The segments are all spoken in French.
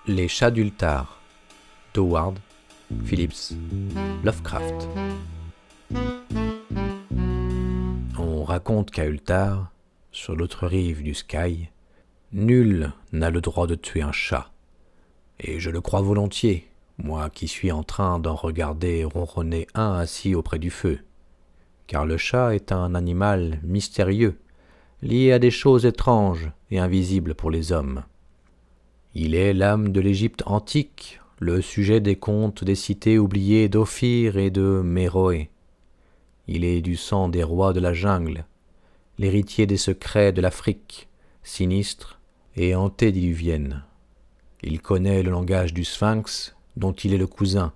Les chats d'Ultar d'Howard Phillips Lovecraft. On raconte qu'à Ultar, sur l'autre rive du Sky, nul n'a le droit de tuer un chat. Et je le crois volontiers, moi qui suis en train d'en regarder ronronner un assis auprès du feu. Car le chat est un animal mystérieux, lié à des choses étranges et invisibles pour les hommes. Il est l'âme de l'Égypte antique, le sujet des contes des cités oubliées d'Ophir et de Méroé. Il est du sang des rois de la jungle, l'héritier des secrets de l'Afrique, sinistre et antédiluvienne. Il connaît le langage du Sphinx, dont il est le cousin,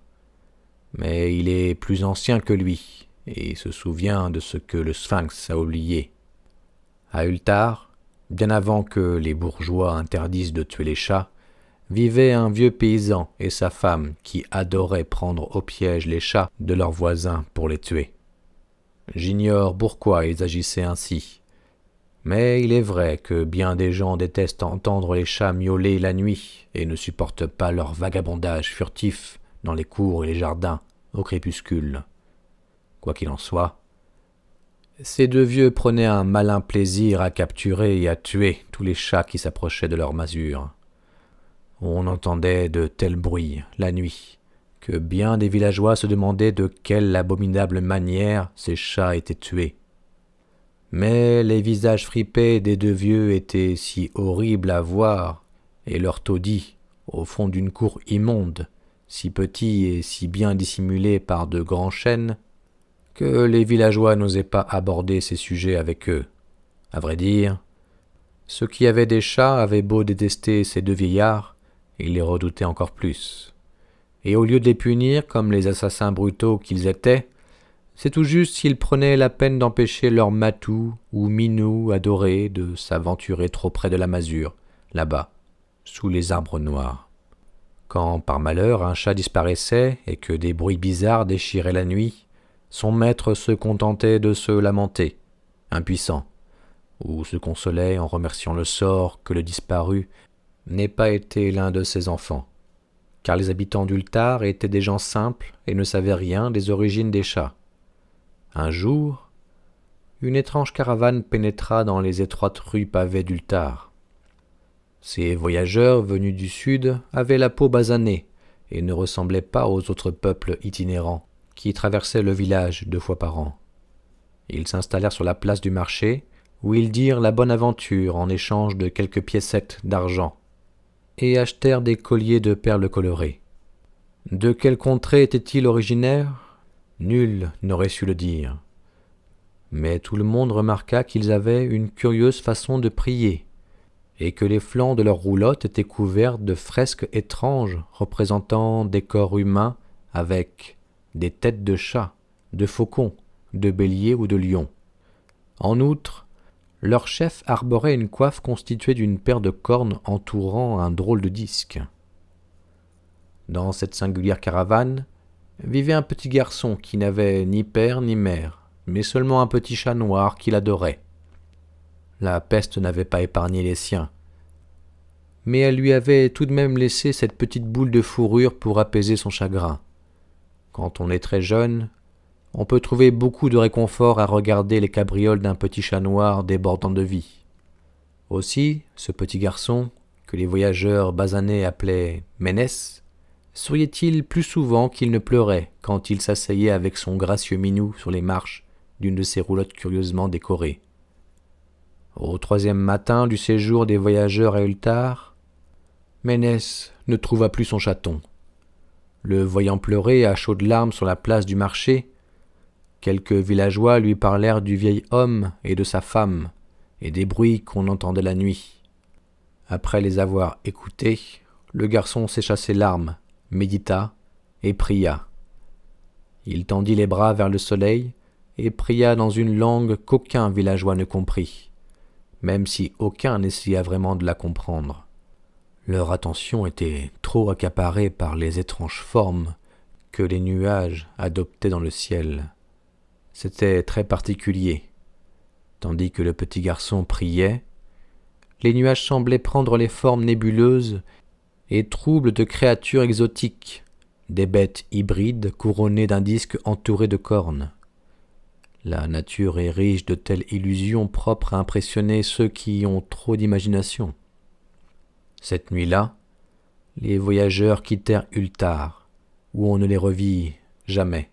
mais il est plus ancien que lui, et se souvient de ce que le Sphinx a oublié. À Ultar, bien avant que les bourgeois interdisent de tuer les chats, vivait un vieux paysan et sa femme qui adoraient prendre au piège les chats de leurs voisins pour les tuer. J'ignore pourquoi ils agissaient ainsi, mais il est vrai que bien des gens détestent entendre les chats miauler la nuit et ne supportent pas leur vagabondage furtif dans les cours et les jardins au crépuscule. Quoi qu'il en soit, ces deux vieux prenaient un malin plaisir à capturer et à tuer tous les chats qui s'approchaient de leur masure. On entendait de tels bruits, la nuit, que bien des villageois se demandaient de quelle abominable manière ces chats étaient tués. Mais les visages fripés des deux vieux étaient si horribles à voir, et leurs taudis, au fond d'une cour immonde, si petits et si bien dissimulés par de grands chênes, que les villageois n'osaient pas aborder ces sujets avec eux. À vrai dire, ceux qui avaient des chats avaient beau détester ces deux vieillards, ils les redoutaient encore plus. Et au lieu de les punir comme les assassins brutaux qu'ils étaient, c'est tout juste s'ils prenaient la peine d'empêcher leur matou ou minou adoré de s'aventurer trop près de la masure, là-bas, sous les arbres noirs. Quand, par malheur, un chat disparaissait et que des bruits bizarres déchiraient la nuit, son maître se contentait de se lamenter, impuissant, ou se consolait en remerciant le sort que le disparu n'ait pas été l'un de ses enfants, car les habitants d'Ultar étaient des gens simples et ne savaient rien des origines des chats. Un jour, une étrange caravane pénétra dans les étroites rues pavées d'Ultar. Ces voyageurs venus du sud avaient la peau basanée et ne ressemblaient pas aux autres peuples itinérants qui traversaient le village 2 fois par an. Ils s'installèrent sur la place du marché, où ils dirent la bonne aventure en échange de quelques piécettes d'argent, et achetèrent des colliers de perles colorées. De quelle contrée étaient-ils originaires ? Nul n'aurait su le dire. Mais tout le monde remarqua qu'ils avaient une curieuse façon de prier, et que les flancs de leurs roulottes étaient couverts de fresques étranges représentant des corps humains avec des têtes de chats, de faucons, de béliers ou de lions. En outre, leur chef arborait une coiffe constituée d'une paire de cornes entourant un drôle de disque. Dans cette singulière caravane vivait un petit garçon qui n'avait ni père ni mère, mais seulement un petit chat noir qu'il adorait. La peste n'avait pas épargné les siens, mais elle lui avait tout de même laissé cette petite boule de fourrure pour apaiser son chagrin. Quand on est très jeune, on peut trouver beaucoup de réconfort à regarder les cabrioles d'un petit chat noir débordant de vie. Aussi, ce petit garçon, que les voyageurs basanés appelaient Ménès, souriait-il plus souvent qu'il ne pleurait quand il s'asseyait avec son gracieux minou sur les marches d'une de ces roulottes curieusement décorées. Au 3e matin du séjour des voyageurs à Ultar, Ménès ne trouva plus son chaton. Le voyant pleurer à chaudes larmes sur la place du marché, quelques villageois lui parlèrent du vieil homme et de sa femme, et des bruits qu'on entendait la nuit. Après les avoir écoutés, le garçon sécha ses larmes, médita et pria. Il tendit les bras vers le soleil et pria dans une langue qu'aucun villageois ne comprit, même si aucun n'essaya vraiment de la comprendre. Leur attention était trop accaparée par les étranges formes que les nuages adoptaient dans le ciel. C'était très particulier. Tandis que le petit garçon priait, les nuages semblaient prendre les formes nébuleuses et trouble de créatures exotiques, des bêtes hybrides couronnées d'un disque entouré de cornes. La nature est riche de telles illusions propres à impressionner ceux qui ont trop d'imagination. Cette nuit-là, les voyageurs quittèrent Ultar, où on ne les revit jamais.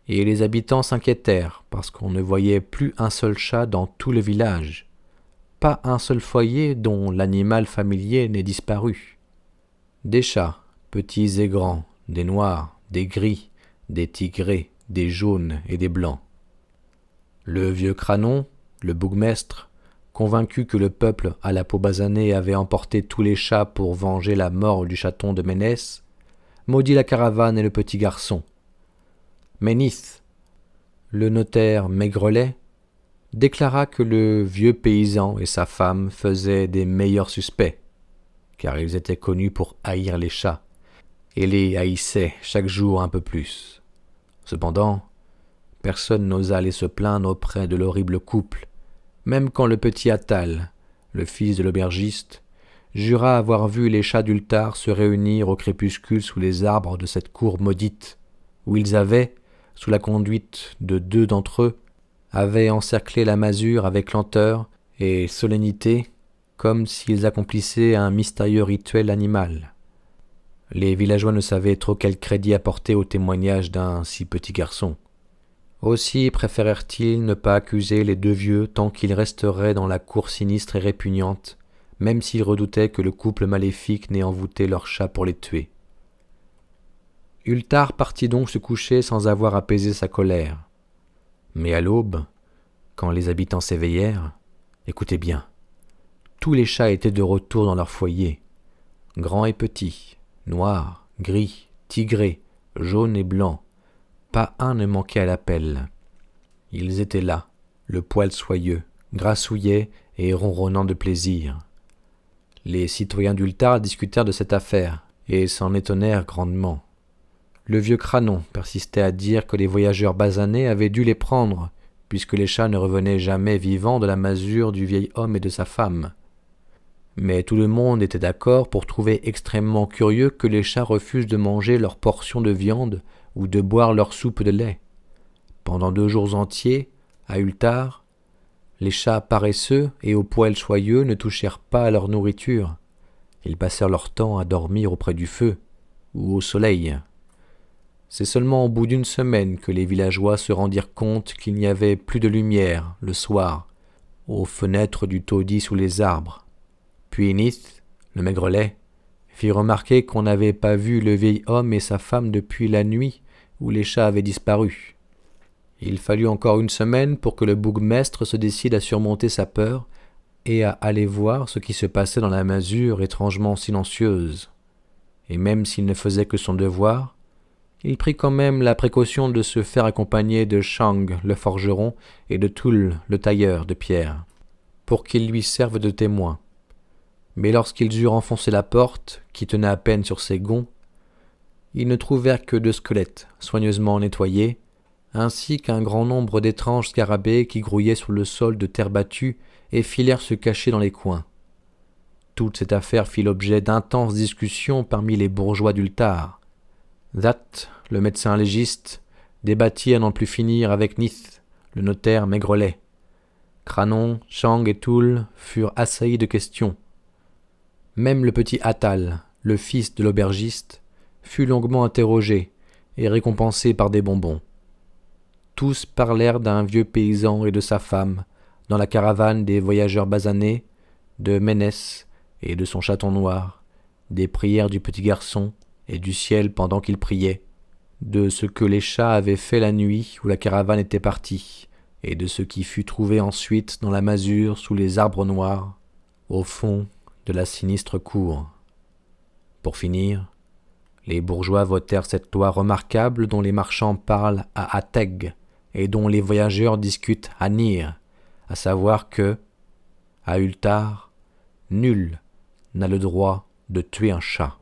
Et les habitants s'inquiétèrent parce qu'on ne voyait plus un seul chat dans tout le village, pas un seul foyer dont l'animal familier n'ait disparu. Des chats, petits et grands, des noirs, des gris, des tigrés, des jaunes et des blancs. Le vieux Cranon, le bourgmestre, convaincu que le peuple à la peau basanée avait emporté tous les chats pour venger la mort du chaton de Ménès, maudit la caravane et le petit garçon. Ménith, le notaire Maigrelet, déclara que le vieux paysan et sa femme faisaient des meilleurs suspects, car ils étaient connus pour haïr les chats, et les haïssaient chaque jour un peu plus. Cependant, personne n'osa aller se plaindre auprès de l'horrible couple, même quand le petit Attal, le fils de l'aubergiste, jura avoir vu les chats d'Ultar se réunir au crépuscule sous les arbres de cette cour maudite, où ils avaient, sous la conduite de 2 d'entre eux, avaient encerclé la masure avec lenteur et solennité, comme s'ils accomplissaient un mystérieux rituel animal. Les villageois ne savaient trop quel crédit apporter au témoignage d'un si petit garçon. Aussi préférèrent-ils ne pas accuser les 2 vieux tant qu'ils resteraient dans la cour sinistre et répugnante, même s'ils redoutaient que le couple maléfique n'ait envoûté leurs chats pour les tuer. Ultar partit donc se coucher sans avoir apaisé sa colère. Mais à l'aube, quand les habitants s'éveillèrent, écoutez bien, tous les chats étaient de retour dans leur foyer, grands et petits, noirs, gris, tigrés, jaunes et blancs. Pas un ne manquait à l'appel. Ils étaient là, le poil soyeux, grassouillés et ronronnant de plaisir. Les citoyens d'Ultar discutèrent de cette affaire et s'en étonnèrent grandement. Le vieux Cranon persistait à dire que les voyageurs basanés avaient dû les prendre, puisque les chats ne revenaient jamais vivants de la masure du vieil homme et de sa femme. Mais tout le monde était d'accord pour trouver extrêmement curieux que les chats refusent de manger leur portion de viande ou de boire leur soupe de lait. Pendant 2 jours entiers, à Ultar, les chats paresseux et aux poils soyeux ne touchèrent pas à leur nourriture. Ils passèrent leur temps à dormir auprès du feu ou au soleil. C'est seulement au bout d'1 semaine que les villageois se rendirent compte qu'il n'y avait plus de lumière, le soir, aux fenêtres du taudis sous les arbres. Puis Nith, le Maigrelet, fit remarquer qu'on n'avait pas vu le vieil homme et sa femme depuis la nuit où les chats avaient disparu. Il fallut encore 1 semaine pour que le bourgmestre se décide à surmonter sa peur et à aller voir ce qui se passait dans la masure étrangement silencieuse. Et même s'il ne faisait que son devoir, il prit quand même la précaution de se faire accompagner de Chang, le forgeron, et de Toul, le tailleur de pierre, pour qu'ils lui servent de témoins. Mais lorsqu'ils eurent enfoncé la porte, qui tenait à peine sur ses gonds, ils ne trouvèrent que 2 squelettes, soigneusement nettoyés, ainsi qu'un grand nombre d'étranges scarabées qui grouillaient sur le sol de terre battue et filèrent se cacher dans les coins. Toute cette affaire fit l'objet d'intenses discussions parmi les bourgeois d'Ultar. Zat, le médecin légiste, débattit à n'en plus finir avec Nith, le notaire Maigrelet. Cranon, Chang et Toul furent assaillis de questions. Même le petit Attal, le fils de l'aubergiste, fut longuement interrogé et récompensé par des bonbons. Tous parlèrent d'un vieux paysan et de sa femme, dans la caravane des voyageurs basanés, de Ménès et de son chaton noir, des prières du petit garçon et du ciel pendant qu'il priait, de ce que les chats avaient fait la nuit où la caravane était partie, et de ce qui fut trouvé ensuite dans la masure sous les arbres noirs, au fond de la sinistre cour. Pour finir, les bourgeois votèrent cette loi remarquable dont les marchands parlent à Ateg et dont les voyageurs discutent à Nir, à savoir que, à Ultar, nul n'a le droit de tuer un chat.